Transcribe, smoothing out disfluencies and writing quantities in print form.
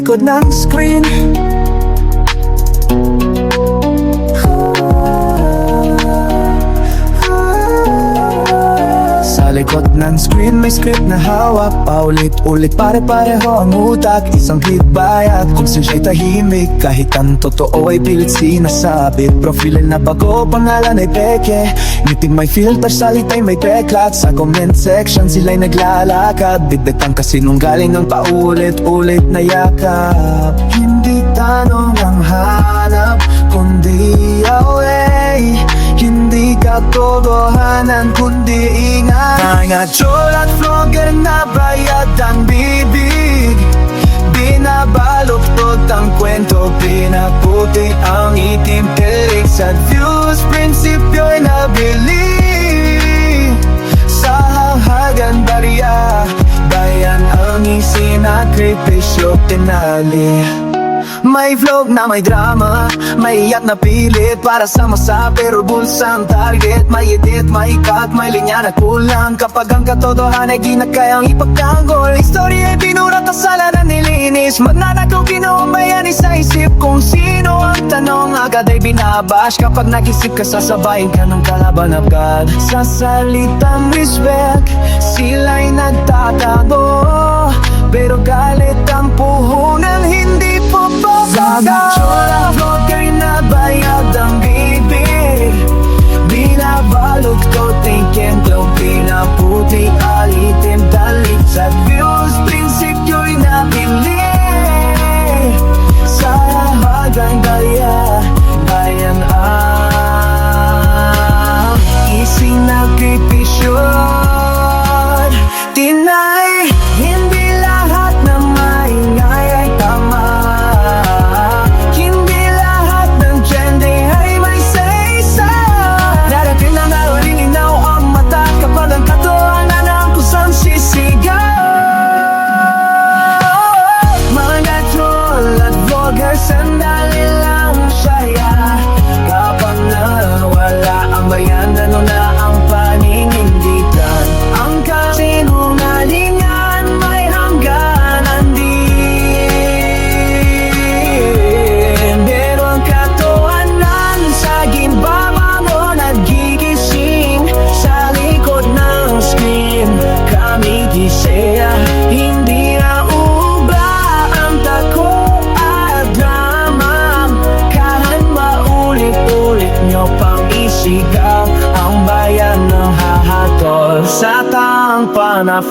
likod ng screen. Sa likod ng screen may script na hawak, paulit-ulit pare-pareho ang utak. Isang click bayat kung siya'y tahimik, kahit ang totoo ay pilit sinasabit. Profile na bago, pangalan ay peke, ngiting may filter, salita'y may peklat. Sa comment section sila'y naglalakad, bigdag pang kasinunggaling ang paulit-ulit na yakap. Hindi tanong ang hanap, kundi away. Hindi katotohanan kundi ingay. Mga troll at vlogger na bayad ang bibig, binabalot-tot ang kwento, pinaputi ang itim, lyrics at views, prinsipyo'y nabili. Sa hanghagan barya, bayan ang isinakripisyo tinali. May vlog na may drama, may iyak na pilit para sa masa, pero bulsang target. May edit, may cut, may linya na kulang, kapag ang katotohanan ay di na kayang ipagtanggol. Istorya ay binurat at sala na nilinis, magnanakaw ginoong bayani sa isip kung sino ang tanong. Agad ay binabash kapag nag-isip ka, sasabayin ka ng kalaban agad. Sa salitang respect, sila'y nagtatago, pero galit ang puhunan, hindi po babaga. Mga vlogger na bayad ang bibig, binabalot ko tingkento, pinaputi alitim, dalit sa views, prinsipyo'y nabili. Sa hagang daya, bayan ang isinakripisyo tinay. Hindi lahat ng maingay ay tama, hindi lahat ng trending ay may say-sa. Darating na nahuling inaw ang mata, kapag ang katotohanan ang kusang sisigaw. Mga troll at vlogger, sandali lang saya, kapag nawala ang bayan, ano na ang paninindigan. Ang kasinungalingan may hangganan din, pero ang katotohanan sa ginbaba mo nagigising. Sa likod ng screen kami gisaya, hindi na uba ang tako at drama. Kahit maulit-ulit nyo pang isigaw, ang bayan ng hahatol sa taang panahon.